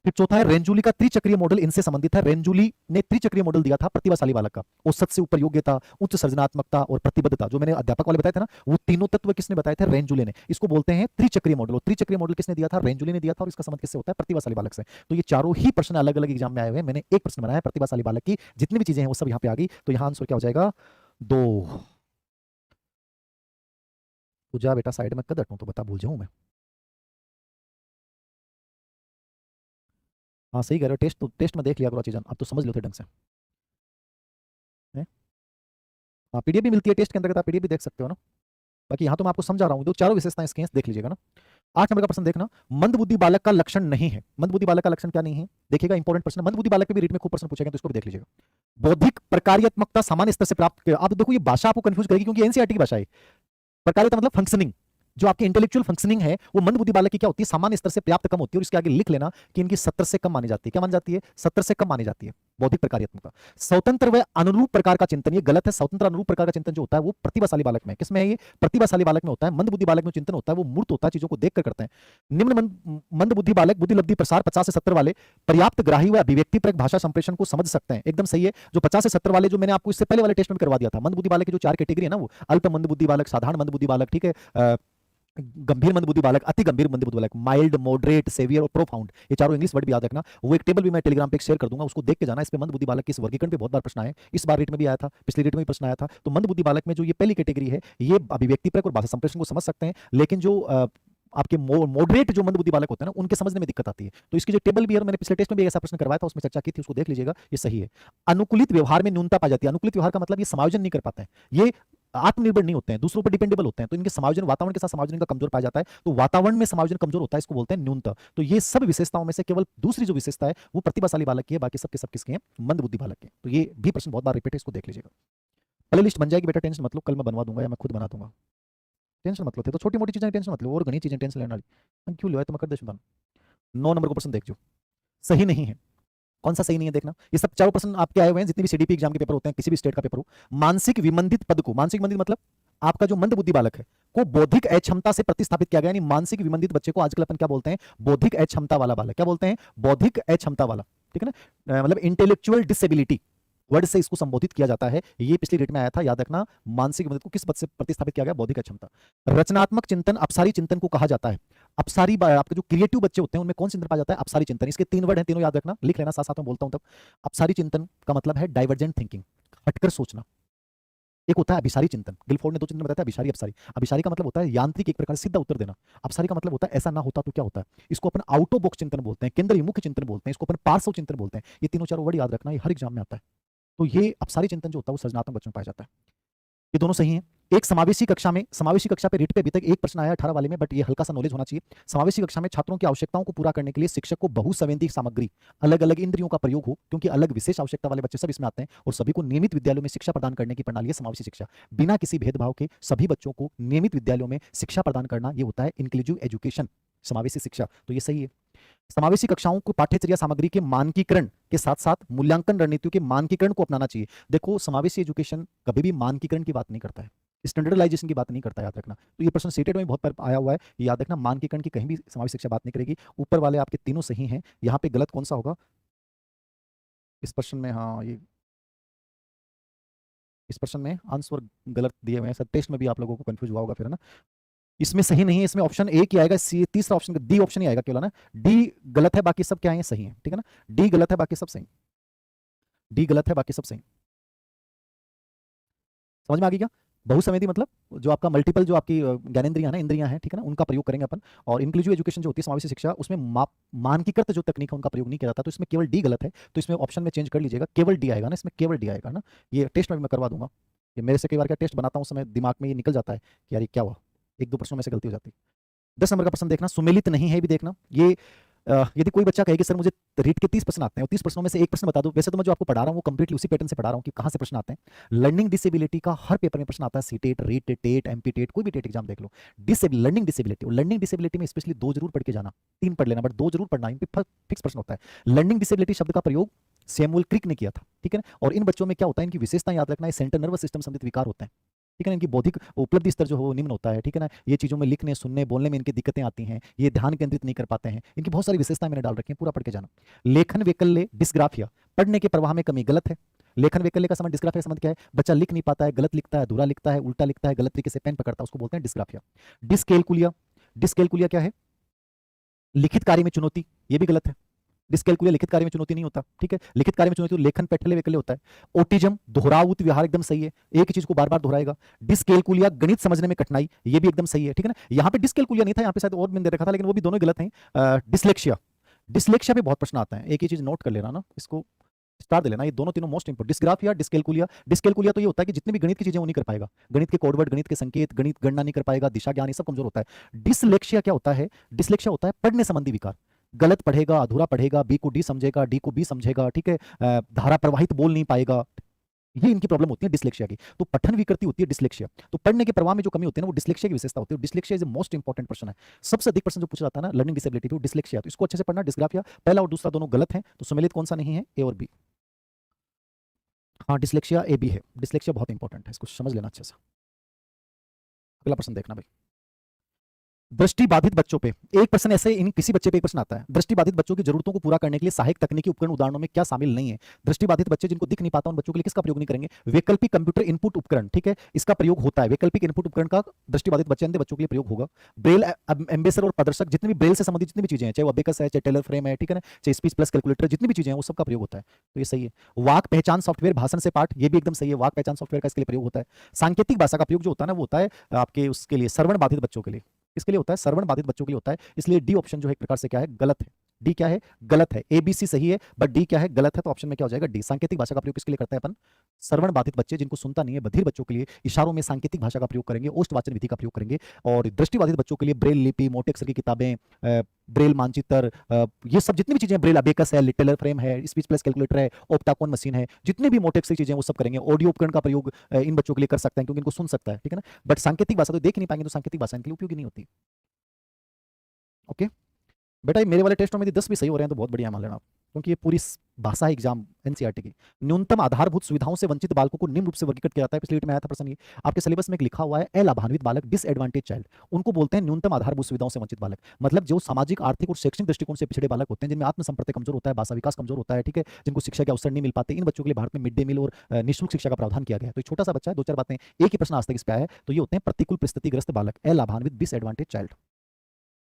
फिर चौथा है रेंजुली का त्रिचक्रीय मॉडल, इनसे संबंधित है। रेंजुली ने त्रिचक्रीय मॉडल दिया था प्रतिभाशाली बालक का, औसत से ऊपर योग्यता, उच्च सृजनात्मकता और प्रतिबद्धता, जो मैंने अध्यापक वाले बताए थे ना, वो तीनों तत्व किसने बताए थे? रेंजुली ने। इसको बोलते हैं त्रिचक्रीय मॉडल, और त्रिचक्रीय मॉडल किसने दिया था? रेंजुली ने दिया था, और इसका संबंध किससे होता है? प्रतिभाशाली बालक से। तो ये चारों ही प्रश्न अलग अलग एग्जाम में आए हुए हैं, मैंने एक प्रश्न बनाया है प्रतिभाशाली बालक की, जितनी भी चीजें हैं वो सब यहाँ पे आ गई। तो यहाँ आंसर क्या हो जाएगा? 2। पूजा बेटा साइड में कद हटूं तो बता, भूल जाऊं मैं। हाँ सही कह रहे हो, टेस्ट में देख लिया करो चीज़, अब तो समझ लो थे ढंग से। हाँ पीडीएफ भी मिलती है टेस्ट के अंतर्गत, आप पीडीएफ भी देख सकते हो ना। बाकी यहाँ तो मैं आपको समझा रहा हूँ, तो चारों विशेषताएं इसके हैं, देख लीजिएगा ना। 8 नंबर का प्रश्न देखना, मंदबुद्धि बालक का लक्षण नहीं है। मंदबुद्धि बालक का लक्षण क्या नहीं है, देखिएगा इंपॉर्टेंट प्रश्न। मंदबुद्धि बालक पे भी रीट में खूब प्रश्न पूछे गए, तो इसको भी देख लीजिएगा। बौद्धिक प्रकार्यात्मकता सामान्य स्तर से प्राप्त, आप देखो ये भाषा आपको कंफ्यूज करेगी, क्योंकि एनसीईआरटी की भाषा है। प्रकार्यता मतलब फंक्शनिंग, जो आपकी इंटेलेक्चुअल फंक्शनिंग है वो मंदबुद्धि बालक की क्या होती है, सामान्य स्तर से पर्याप्त कम होती है, और इसके आगे लिख लेना कि इनकी 70 से कम मानी जाती है। क्या मानी जाती है, 70 से कम मानी जाती है बौद्धिक प्रकार्यात्मकता। स्वतंत्र व अनुरूप प्रकार का चिंतन, ये गलत है। स्वतंत्र अनुरूप प्रकार का चिंतन जो होता है वो प्रतिभाशाली बालक में, किसमें है ये, प्रतिभाशाली बालक में होता है। मंदबुद्धि बालक में चिंतन होता है वो मूर्त होता है, चीजों को देखकर करते हैं। निम्न मंदबुद्धि बालक बुद्धिलब्धि प्रसार 50 से 70 वाले पर्याप्त ग्राही व अभिव्यक्तिपरक भाषा संप्रेषण को समझ सकते हैं, एकदम सही है। जो 50 से 70 वाले, जो मैंने आपको इससे पहले वाले टेस्ट में करवा दिया था, मंदबुद्धि बालक की जो 4 कैटेगरी है ना, वो अल्प मंदबुद्धि बालक, साधारण मंदबुद्धि बालक, ठीक है, गंभीर मंदबुद्धि बालक, अति गंभीर मंदबुद्धि बालक, माइल्ड, मॉडरेट, सेवियर और प्रोफाउंड, ये चारों इंग्लिश वर्ड भी याद रखना। वो एक टेबल भी मैं टेलीग्राम पे शेयर कर दूंगा, उसको देख के जाना। इस पे मंदबुद्धि बालक के इस वर्गीकरण पे बहुत बार प्रश्न आए, इस बार रेट में भी आया था, पिछले रेट में भी प्रश्न आया था। तो मंदबुद्धि बालक में जो ये पहली कैटेगरी है, ये अभिव्यक्तिपरक और भाषा संप्रेषण को समझ सकते हैं, लेकिन जो आपके मॉडरेट जो मंदबुद्धि बालक होते हैं ना, उनके समझने में दिक्कत आती है। तो इसकी जो टेबल भी है, मैंने पिछले टेस्ट में भी ऐसा प्रश्न करवाया था, उसमें चर्चा की थी, उसको देख लीजिएगा, ये सही है। अनुकूलित व्यवहार में न्यूनता पाई जाती है। अनुकूलित व्यवहार का मतलब ये समायोजन नहीं कर पाते हैं, ये आत्मनिर्भर नहीं होते हैं, दूसरों पर डिपेंडेबल होते हैं, तो इनके समायोजन वातावरण के साथ समायोजन का कमजोर पाया जाता है। तो वातावरण में समायोजन कमजोर होता है, इसको बोलते हैं न्यूनता। तो ये सब विशेषताओं में से केवल दूसरी जो विशेषता है वो प्रतिभाशाली बालक की है, बाकी सबके सब किसके हैं, मंदबुद्धि बालक के। तो ये भी प्रश्न बहुत बार रिपीट है, इसको देख लीजिएगा। प्ले लिस्ट बन जाएगी बेटा, टेंशन मत लो, कल मैं बनवा दूंगा या मैं खुद बना दूंगा, टेंशन मत लो। तो छोटी मोटी चीजें टेंशन मत लो, और घनी चीजें टेंशन लेने वाली क्यों लो है, तो मैं कर दे शुभान। 9 नंबर को प्रश्न देख, जो सही नहीं है। कौन सा सही नहीं है देखना, ये सब चारों प्रश्न आपके आए हुए हैं, जितने भी सीडीपी एग्जाम के पेपर होते हैं, किसी भी स्टेट का पेपर हो। मानसिक विमंदित पद को, मानसिक विमंदित मतलब आपका जो मंदबुद्धि बालक है को बौद्धिक अक्षमता से प्रतिस्थापित किया गया, यानी मानसिक विमंदित बच्चे को आजकल अपन क्या बोलते हैं, बौद्धिक अक्षमता वाला बालक। क्या बोलते हैं, बौद्धिक अक्षमता वाला, ठीक है ना, मतलब इंटेलेक्चुअल डिसेबिलिटी वर्ड से इसको संबोधित किया जाता है। ये पिछली डेट में आया था, याद रखना। मानसिक विमंदित को किस पद से प्रतिस्थापित किया गया, बौद्धिक अक्षमता। रचनात्मक चिंतन अपसारी चिंतन को कहा जाता है। अपसारी, आपके जो क्रिएटिव बच्चे होते हैं उनमें कौन चिंतन पाया जाता है, अपसारी चिंतन। इसके 3 वर्ड हैं, तीनों याद रखना, लिख लेना साथ साथ में बोलता हूं तब। अपसारी चिंतन का मतलब है डाइवर्जेंट थिंकिंग, हटकर सोचना। एक होता है अभिसारी चिंतन, गिलफोर्ड ने 2 चिंतन बताया था, अभिसारी अपसारी। अभिसारी का मतलब होता है यांत्रिक, एक प्रकार से सीधा उत्तर देना। अपसारी का मतलब होता है ऐसा ना होता तो क्या होता है। इसको अपन आउट ऑफ बॉक्स चिंतन बोलते हैं, केंद्र विमुख चिंतन बोलते हैं, इसको अपन पार्श्व चिंतन बोलते हैं। ये तीनों चारों वर्ड याद रखना, ये हर एग्जाम में आता है। तो ये अपसारी चिंतन जो होता है वो सृजनात्मक बच्चों में पाया जाता है। ये दोनों सही हैं। एक समावेशी कक्षा में, समावेशी कक्षा पे रीट पे अभी तक एक प्रश्न आया 18 वाले में, बट ये हल्का सा नॉलेज होना चाहिए। समावेशी कक्षा में छात्रों की आवश्यकताओं को पूरा करने के लिए शिक्षक को बहुसंवेदी सामग्री, अलग अलग इंद्रियों का प्रयोग हो, क्योंकि अलग विशेष आवश्यकता वाले बच्चे सब इसमें आते हैं, और सभी को नियमित विद्यालयों में शिक्षा प्रदान करने की प्रणाली है समावेशी शिक्षा। बिना किसी भेदभाव के सभी बच्चों को नियमित विद्यालयों में शिक्षा प्रदान करना, ये होता है इंक्लूसिव एजुकेशन, समावेशी शिक्षा। तो ये सही है। समावेशी कक्षाओं को पाठ्यचर्या सामग्री के मानकीकरण के साथ साथ मूल्यांकन रणनीतियों के मानकीकरण को अपनाना चाहिए। देखो समावेशी एजुकेशन कभी भी मानकीकरण की बात नहीं करता है, स्टैंडर्डाइजेशन की बात नहीं करता, याद रखना। तो ये प्रश्न सीटेट में बहुत बार आया हुआ है, याद रखना। मानकीकरण की कहीं भी समावेशी शिक्षा बात नहीं करेगी। ऊपर वाले आपके तीनों सही हैं, यहाँ पे गलत कौन सा होगा इस प्रश्न में, हाँ ये इस प्रश्न में आंसर गलत दिए हुए हैं सर, टेस्ट में भी आप लोगों को कंफ्यूज हुआ होगा फिर, है ना। इसमें सही नहीं है, इसमें ऑप्शन ए ही आएगा, सी तीसरा ऑप्शन, डी ऑप्शन ही आएगा केवल, ना। डी गलत है, बाकी सब क्या है, सही है, ठीक है ना। डी गलत है, बाकी सब सही, डी गलत है, बाकी सब सही। समझ में आ गई क्या। बहुसंवेदी मतलब जो आपका मल्टीपल, जो आपकी ज्ञानेंद्रियां हैं ना, इंद्रियां हैं, ठीक है ना, उनका प्रयोग करेंगे अपन। और इंक्लूसिव एजुकेशन जो होती है, समावेशी शिक्षा, उसमें मानकीकृत जो तकनीक है उनका प्रयोग नहीं किया जाता। तो इसमें केवल डी गलत है, तो इसमें ऑप्शन में चेंज कर लीजिएगा, केवल डी आएगा ना, इसमें केवल डी आएगा ना। ये टेस्ट में भी मैं करवा दूंगा, ये मेरे से कई बार क्या टेस्ट बनाता हूँ समय दिमाग में ये निकल जाता है कि यार ये क्या हुआ, 1-2 प्रश्नों में से गलती हो जाती है। 10 नंबर का प्रश्न देखना, सुमेलित नहीं है भी देखना। ये यदि कोई बच्चा कहे कि सर मुझे रीट के 30 प्रश्न आते हैं और 30 प्रश्नों में से एक प्रश्न बता दो, वैसे तो मैं जो आपको पढ़ा रहा हूँ वो कंप्लीटली उसी पैटर्न से पढ़ा रहा हूँ कि कहाँ से प्रश्न आते हैं। लर्निंग डिसेबिलिटी का हर पेपर में प्रश्न आता है, CTET, REET, TET, MP TET, कोई भी टेट एग्जाम देख लो। लर्निंग डिसेबिलिटी, और लर्निंग डिसेबिलिटी में स्पेशली 2 जरूर पढ़ के जाना, 3 पढ़ लेना, बट 2 जरूर पढ़ना, इन पे फिक्स प्रश्न होता है। लर्निंग डिसेबिलिटी शब्द का प्रयोग सैमुअल क्रिक ने किया था, ठीक है ना। और इन बच्चों में क्या होता है, इनकी विशेषता याद रखना है, सेंट्रल नर्वस सिस्टम संबंधित विकार होते हैं, ठीक है ना। इनकी बौद्धिक उपलब्धि स्तर जो हो निम्न होता है, ठीक है ना। ये चीज़ों में लिखने, सुनने, बोलने में इनकी दिक्कतें आती हैं, ये ध्यान केंद्रित नहीं कर पाते हैं, इनकी बहुत सारी विशेषताएं मैंने डाल रखी हैं, पूरा पढ़ के जाना। लेखन वैकल्य, डिस्ग्राफिया, पढ़ने के प्रवाह में कमी, गलत है। लेखन वैकल्य का संबंध डिस्ग्राफिया का संबंध क्या है, बच्चा लिख नहीं पाता है, गलत लिखता है, अधूरा लिखता है, उल्टा लिखता है, गलत तरीके से पेन पकड़ता है, उसको बोलते हैं डिस्ग्राफिया। डिस्कैलकुलिया, डिस्कैलकुलिया क्या है, लिखित कार्य में चुनौती, ये भी गलत है। डिस्कैलकुलिया लिखित कार्य में चुनौती नहीं होता, ठीक है। लिखित कार्य में चुनौती लेखन पैठल्य वैकल्य होता है। ओटिज्म, दोहरावुत व्यवहार, एकदम सही है, एक ही चीज को बार बार दोहराएगा। डिस्कैलकुलिया, गणित समझने में कठिनाई, ये भी एकदम सही है, ठीक है ना। यहाँ पे डिस्कैलकुलिया नहीं था, यहाँ पे शायद और मैंने दे रखा था, लेकिन वो भी दोनों गलत हैं। डिसलेक्सिया, डिसलेक्सिया पे बहुत प्रश्न आता है, एक ही चीज नोट कर लेना ना, इसको स्टार दे लेना, ये दोनों तीनों most important, dysgraphia, dyscalculia. Dyscalculia तो ये होता है कि जितनी भी गणित की चीजें वो नहीं कर पाएगा, गणित के कोडवर्ड, गणित के संकेत, गणित गणना नहीं कर पाएगा, दिशा ज्ञान, ये सब कमजोर होता है। डिसलेक्सिया क्या होता है? डिसलेक्सिया होता है पढ़ने संबंधी विकार, गलत पढ़ेगा, अधूरा पढ़ेगा, बी को डी समझेगा, डी को बी समझेगा, ठीक है, धारा प्रवाहित बोल नहीं पाएगा, ये इनकी प्रॉब्लम होती है डिसलेक्सिया की। तो पठन विकृति होती है डिसलेक्सिया, तो पढ़ने के प्रवाह में जो कमी होती है ना, वो डिसलेक्सिया की विशेषता होती है। डिसलेक्सिया इज मोस्ट इंपॉर्टेंट प्रश्न है, सबसे अधिक प्रश्न जो पूछा जाता है ना लर्निंग डिसेबिलिटी तो डिसलेक्सिया, तो इसको अच्छे से पढ़ना। डिस्ग्राफिया पहला और दूसरा दोनों गलत है, तो सम्मिलित कौन सा नहीं है? ए और बी। हाँ, डिसलेक्सिया ए बी है, डिसलेक्सिया बहुत इंपॉर्टेंट है, इसको समझ लेना अच्छे से। अगला प्रश्न देखना भाई, दृष्टि बाधित बच्चों पे एक प्रश्न ऐसे, इन किसी बच्चे पे एक प्रश्न आता है, दृष्टि बाधित बच्चों की जरूरतों को पूरा करने के लिए सहायक तकनीकी उपकरण उदाहरणों में क्या शामिल नहीं है? दृष्टि बाधित बच्चे जिनको दिख नहीं पाता उन बच्चों के लिए किसका प्रयोग नहीं करेंगे? वैकल्पिक कंप्यूटर इनपुट उपकरण, ठीक है, इसका प्रयोग होता है। वैकल्पिक इनपुट उपकरण का दृष्टि बाधित बच्चे बच्चों के लिए प्रयोग होगा। ब्रेल एम्बेसडर और प्रदर्शक, जितनी भी ब्रेल से संबंधित जितनी भी चीजें हैं, चाहे वो अबेकस है, चाहे टेलर फ्रेम है, ठीक है ना, चाहे स्पीच प्लस कैलकुलेटर, जितनी भी चीजें हैं वो सबका प्रयोग होता है, तो ये सही है। वाक पहचान सॉफ्टवेयर, भाषण से पाठ, ये भी एकदम सही है, वाक पहचान सॉफ्टवेयर का इसके लिए प्रयोग होता है। सांकेतिक भाषा का प्रयोग जो होता है ना, वो होता है आपके उसके लिए श्रवण बाधित बच्चों के लिए, किसके लिए होता है? श्रवण बाधित बच्चों के लिए होता है, इसलिए डी ऑप्शन जो है एक प्रकार से क्या है? गलत है। डी क्या है? गलत है। ए बी सी सही है, बट डी क्या है? गलत है, तो ऑप्शन में क्या हो जाएगा? डी। सांकेतिक भाषा का प्रयोग किसके लिए करते हैं अपन? श्रवण बाधित बच्चे जिनको सुनता नहीं है, बधिर बच्चों के लिए इशारों में सांकेतिक भाषा का प्रयोग करेंगे, ओष्ठवाचन विधि का प्रयोग करेंगे। और दृष्टिबाधित बच्चों के लिए ब्रेल लिपि, मोटे अक्षर की किताबें, ब्रेल मानचित्र, ये सब जितनी भी चीजें, ब्रेल अबेकस है, टेलर फ्रेम है, स्पीच प्लस कैलकुलेटर है, ऑप्टाकोन मशीन है, जितने भी मोटे अक्षर की चीजें वो सब करेंगे। ऑडियो उपकरण का प्रयोग इन बच्चों के लिए कर सकते हैं क्योंकि इनको सुन सकता है, ठीक है ना, बट सांकेतिक भाषा तो देख नहीं पाएंगे, तो सांकेतिक भाषा इनके लिए उपयोगी नहीं होती। ओके बेटा, ये मेरे वाले टेस्टों में 10 भी सही हो रहे हैं तो बहुत बढ़िया मान लेना आप, क्योंकि ये पूरी भाषा है एग्जाम एनसीईआरटी की। न्यूनतम आधारभूत सुविधाओं से वंचित बालकों को निम्न रूप से वर्गीकृत किया जाता है, पिछले वीडियो में आया था प्रश्न, ये आपके सिलेबस में एक लिखा हुआ है, अलाभान्वित बालक, डिसएडवांटेज चाइल्ड, उनको बोलते हैं न्यूनतम आधारभूत सुविधाओं से वंचित बालक। मतलब जो सामाजिक, आर्थिक और शैक्षणिक दृष्टिकोण से पिछड़े बालक होते हैं, जिनमें आत्मसंपर्क कमजोर होता है, भाषा विकास कमजोर होता है, ठीक है, जिनको शिक्षा के अवसर नहीं मिल पाते, इन बच्चों के लिए भारत में मिड डे मील और निःशुल्क शिक्षा का प्रावधान किया गया है। तो छोटा सा बच्चा है, 2-4 बातें, एक ही प्रश्न आज तक इस पे आया है, तो ये होते हैं प्रतिकूल परिस्थितिग्रस्त बालक, अलाभान्वित डिसएडवांटेज चाइल्ड।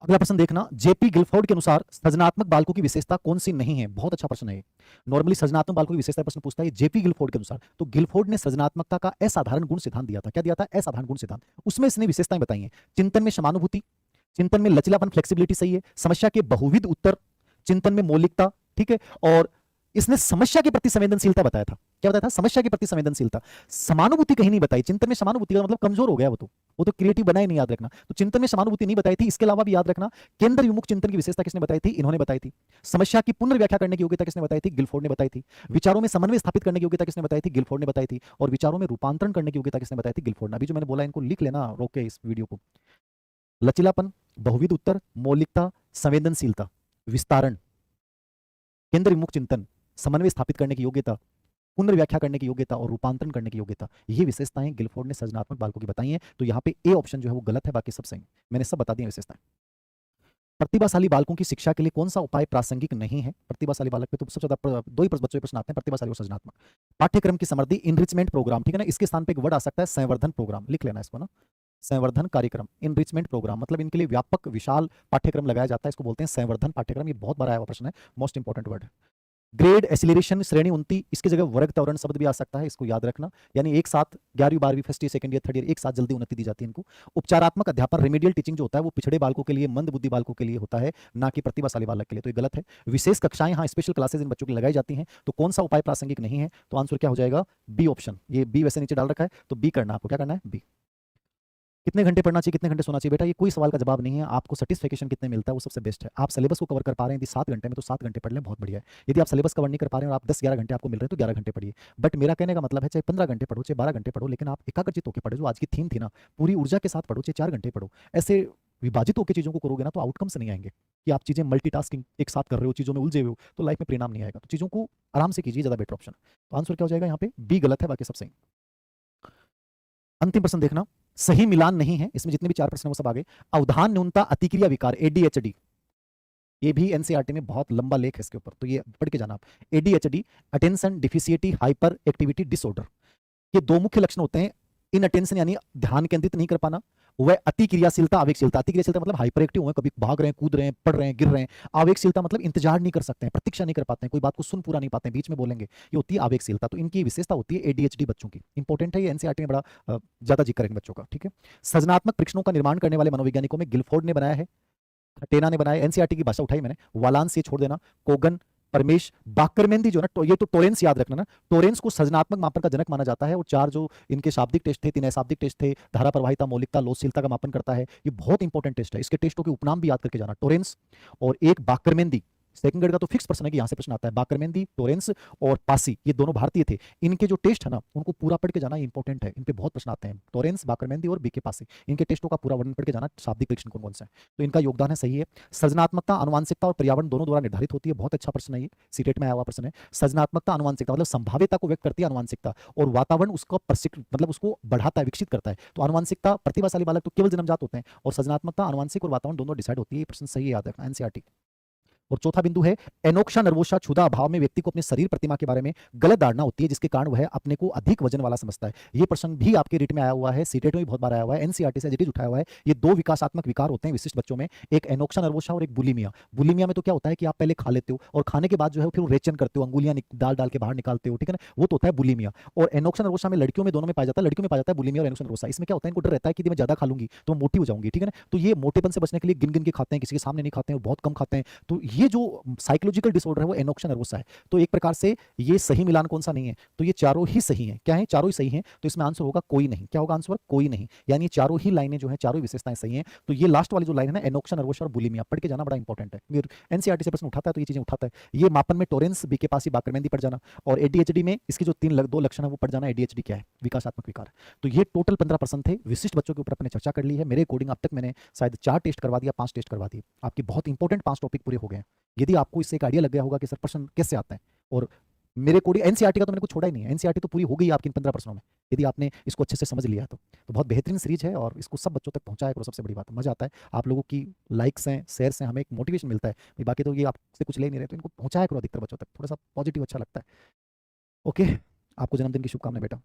अगला प्रश्न देखना, जेपी गिलफोर्ड के अनुसार सृजनात्मक बालकों की विशेषता कौन सी नहीं है? बहुत अच्छा प्रश्न है ये, नॉर्मली सृजनात्मक बालकों की विशेषता प्रश्न पूछता है जेपी गिलफोर्ड के अनुसार। तो गिलफोर्ड ने सृजनात्मकता का असाधारण गुण सिद्धांत दिया था, क्या दिया था? असाधारण गुण सिद्धांत। उसमें इसने विशेषताएं बताई हैं, चिंतन में समानुभूति, चिंतन में लचीलापन, फ्लेक्सिबिलिटी सही है, समस्या के बहुविध उत्तर, चिंतन में मौलिकता, ठीक है, और इसने समस्या के प्रति संवेदनशीलता बताया था। क्या बताया था? समस्या के प्रति संवेदनशीलता। समानुभूति कहीं नहीं बताई, चिंतन में समानुभूति का मतलब कमजोर हो गया वो तो क्रिएटिव बना ही नहीं, याद रखना। तो चिंतन में समानुभूति नहीं बताई थी। इसके अलावा भी याद रखना, केंद्र विमुख चिंतन की विशेषता किसने बताई थी? इन्होंने बताई थी। समस्या की पुनर्व्याख्या करने की योग्यता किसने बताई थी? गिलफोर्ड ने बताई थी। विचारों में समन्वय स्थापित करने की योग्यता किसने बताई थी? गिलफोर्ड ने बताई थी। और विचारों में रूपांतरण करने की योग्यता किसने बताई थी? गिलफोर्ड ने। अभी जो मैंने बोला इनको लिख लेना, रोक के इस वीडियो को। लचीलापन, बहुविध उत्तर, मौलिकता, संवेदनशीलता, विस्तारण, केंद्र विमुख चिंतन, समन्वय स्थापित करने की योग्यता, पुनर्व्याख्या करने की योग्यता और रूपांतरण करने की योग्यता, ये विशेषताएं गिलफोर्ड ने सृजनात्मक बालकों की बताई हैं। तो यहाँ पे ए ऑप्शन जो है वो गलत है, बाकी सब सही। मैंने सब बता दिया विशेषताएं। प्रतिभाशाली बालकों की शिक्षा के लिए कौन सा उपाय प्रासंगिक नहीं है? प्रतिभाशाली बालक पे तो सबसे ज्यादा दो ही बच्चों के प्रश्न आते हैं, प्रतिभाशाली और सृजनात्मक। पाठ्यक्रम की समृद्धि, इनरिचमेंट प्रोग्राम, ठीक है ना, इसके स्थान पे एक वर्ड आ सकता है संवर्धन प्रोग्राम, लिख लेना इसको ना, संवर्धन कार्यक्रम, इनरिचमेंट प्रोग्राम, मतलब इनके लिए व्यापक विशाल पाठ्यक्रम लगाया जाता है, इसको बोलते हैं संवर्धन पाठ्यक्रम। ये बहुत बार आया हुआ प्रश्न है, मोस्ट इंपॉर्टेंट वर्ड है। ग्रेड एसिलरेशन, श्रेणी उन्नति, इसकी जगह वर्ग त्वरण शब्द भी आ सकता है, इसको याद रखना। यानी एक साथ 11वीं 12वीं first year second year third year एक साथ जल्दी उन्नति दी जाती है इनको। उपचारात्मक अध्यापन, रेमेडियल टीचिंग जो होता है वो पिछड़े बालकों के लिए, मंद बुद्धि बालकों के लिए होता है, ना कि प्रतिभाशाली बालक के लिए, तो ये गलत है। विशेष कक्षाएं, हाँ स्पेशल क्लासेस इन बच्चों की लगाई जाती हैं। तो कौन सा उपाय प्रासंगिक नहीं है? तो आंसर क्या हो जाएगा? B option. ये बी वैसे नीचे डाल रखा है, तो बी करना, आपको क्या करना है? बी। कितने घंटे पढ़ना चाहिए, कितने घंटे सोना चाहिए? बेटा ये कोई सवाल का जवाब नहीं है, आपको सेटिस्फेक्शन कितने मिलता है वो सबसे बेस्ट है। आप सिलेबस को कवर कर पा रहे हैं यदि 7 घंटे में, तो 7 घंटे पढ़ लें, बहुत बढ़िया है। यदि आप सिलेबस कवर नहीं कर पा रहे हैं और आप 10-11 घंटे आपको मिल रहे हैं, तो 11 घंटे पढ़िए। बट मेरा कहने का मतलब है, चाहे 15 घंटे पढ़ो, चाहे 12 घंटे पढ़ो, लेकिन आप एकाग्रचित होकर पढ़ो, जो आज की थीम थी ना, पूरी ऊर्जा के साथ पढ़ो, चाहे 4 घंटे पढ़ो। ऐसे विभाजित होकर चीजों को करोगे ना, तो आउटकम्स नहीं आएंगे कि आप चीजें मल्टीटास्किंग एक साथ कर रहे हो, चीजों में उलझे हुए हो, तो लाइफ में परिणाम नहीं आएगा। तो चीजों को आराम से कीजिए, ज्यादा बेटर ऑप्शन। तो आंसर क्या हो जाएगा यहाँ पे? बी गलत है, बाकी सब सही। अंतिम प्रश्न देखना, सही मिलान नहीं है, इसमें जितने भी 4 प्रश्न वो सब आ गए। अवधान न्यूनता अतिक्रिया विकार, एडीएचडी, ये भी एनसीईआरटी में बहुत लंबा लेख है इसके ऊपर, तो ये पढ़ के जाना आप। ADHD, attention deficit hyperactivity disorder, ये 2 मुख्य लक्षण होते हैं। इन अटेंशन यानी ध्यान केंद्रित नहीं कर पाना, वह अतिक्रियाशीलता, आवेगशीलता। अतिक्रियाशीलता मतलब हाइपर एक्टिव हुए, कभी भाग रहे हैं, कूद रहे हैं, पढ़ रहे हैं, गिर रहे हैं। आवेगशीलता मतलब इंतजार नहीं कर सकते हैं, प्रतीक्षा नहीं कर पाते हैं, कोई बात को सुन पूरा नहीं पाते हैं, बीच में बोलेंगे, ये होती है आवेगशीलता। तो इनकी विशेषता होती है एडीएचडी बच्चों की, इंपॉर्टेंट है ये, एनसीईआरटी में बड़ा ज्यादा जिक्र है बच्चों का, ठीक है। सृजनात्मक परीक्षणों का निर्माण करने वाले मनोवैज्ञानिकों में गिलफोर्ड ने बनाया है, खटेना ने बनाया, एनसीईआरटी की भाषा उठाई मैंने, वालांस ये छोड़ देना, कोगन, परमेश, बाकरमेंदी जो ना, ये तो टोरेंस याद रखना ना, टोरेंस को सृजनात्मक मापन का जनक माना जाता है। और चार जो इनके शाब्दिक टेस्ट थे, 3 अशाब्दिक टेस्ट थे, धारा प्रवाहिता, मौलिकता, लोचशीलता का मापन करता है। ये बहुत इंपॉर्टेंट टेस्ट है, इसके टेस्टों के उपनाम भी याद करके जाना, टोरेंस और एक बाकरमेंदी। सेकंड ग्रेड का तो फिक्स प्रश्न है कि यहां से प्रश्न आता है, बाकरमेंदी, टोरेंस और पासी, ये दोनों भारतीय थे। इनके जो टेस्ट है ना, उनको पूरा पढ़ के जाना इंपॉर्टेंट है, इन पे बहुत प्रश्न आते हैं, टोरेंस, बाकरमेंदी और बीके पासी, इनके टेस्टों का पूरा वर्णन पढ़ के जाना, शाब्दिक परीक्षण कौन कौन से हैं। तो इनका योगदान है, सही है। सृजनात्मकता, आनुवांशिकता और पर्यावरण दोनों द्वारा निर्धारित होती है, बहुत अच्छा प्रश्न है ये, सीटेट में आया हुआ प्रश्न है। सृजनात्मकता, आनुवांशिकता मतलब संभाव्यता को व्यक्त करती है आनुवांशिकता, और वातावरण उसको मतलब उसको बढ़ाता है, विकसित करता है। तो आनुवांशिकता, प्रतिभाशाली बालक तो केवल जन्मजात होते हैं, और सृजनात्मकता, आनुवांशिक और वातावरण दोनों डिसाइड होती है। ये प्रश्न सही है, याद रखना, एनसीईआरटी। और चौथा बिंदु है, एनोक्सा नर्वोसा, क्षुधा अभाव में व्यक्ति को अपने शरीर प्रतिमा के बारे में गलत धारणा होती है, जिसके कारण वह अपने को अधिक वजन वाला समझता है। ये प्रश्न भी आपके रिट में आया हुआ है, सीटेट में भी बहुत बार आया हुआ है, एनसीईआरटी से एजिटेज उठाया हुआ है। ये दो विकासात्मक विकार होते हैं विशिष्ट बच्चों में, एक एनोक्सा नर्वोसा और एक बुलिमिया। बुलिमिया में तो क्या होता है कि आप पहले खा लेते हो और खाने के बाद जो है फिर रेचन करते हो, अंगुलियां डाल डाल के बाहर निकालते हो, ठीक है ना, वो तो होता है बुलिमिया। और एनोक्सा नर्वोसा में लड़कियों में दोनों में पाया जाता है, लड़कियों में पाया जाता है बुलिमिया और एनोक्सा नर्वोसा। इसमें क्या होता है, इनको डर रहता है कि यदि मैं ज्यादा खा लूंगी तो मैं मोटी हो जाऊंगी, ठीक है ना। तो ये मोटेपन से बचने के लिए गिन गिन के खाते हैं, किसी के सामने नहीं खाते हैं, बहुत कम खाते हैं। तो ये जो साइकोलॉजिकल डिसऑर्डर है वो एनोक्सा नर्वोसा है। तो एक प्रकार से ये सही मिलान कौन सा नहीं है, तो ये चारों ही सही हैं। क्या है, चारों ही सही हैं। तो इसमें आंसर होगा कोई नहीं। क्या होगा आंसर, कोई नहीं। यानी चारों ही लाइनें जो है, चारों ही विशेषताएं सही हैं। तो ये लास्ट वाली जो लाइन है ना, एनोक्सा नर्वोसा और बुलिमिया, पढ़ के जाना बड़ा इंपॉर्टेंट है। एनसीईआरटी से प्रश्न उठाता है तो ये चीजें उठाता है। ये मापन में टोरेंस, बीके पासी, बाकरमेंदी पढ़ जाना। और एडीएचडी में इसके जो दो लक्षण है वो पढ़ जाना। एडीएचडी क्या है, विकासात्मक विकार। तो ये टोटल 15 प्रश्न थे, विशिष्ट बच्चों के ऊपर अपने चर्चा कर ली है। मेरे अकॉर्डिंग अब तक मैंने शायद 4 टेस्ट करवा दिया, 5 टेस्ट करवा दिए, आपकी बहुत इंपॉर्टेंट 5 टॉपिक पूरे हो गए हैं। यदि आपको इससे एक आइडिया लग गया होगा कि सर प्रश्न कैसे आते हैं, और मेरे कोडिंग एनसीईआरटी का तो मैंने कुछ छोड़ा ही नहीं है, एनसीईआरटी तो पूरी हो गई आपकी इन 15 प्रश्नों में, यदि आपने इसको अच्छे से समझ लिया तो बहुत बेहतरीन सीरीज है, और इसको सब बच्चों तक पहुंचाया करो, सबसे बड़ी बात है, मजा आता है। आप लोगों की लाइक्स हैं, शेयर्स हैं, हमें एक मोटिवेशन मिलता है। बाकी तो ये आपसे कुछ ले नहीं रहे, तो इनको पहुंचाया करो अधिकतर बच्चों तक, थोड़ा सा पॉजिटिव अच्छा लगता है। ओके, आपको जन्मदिन की शुभकामनाएं बेटा।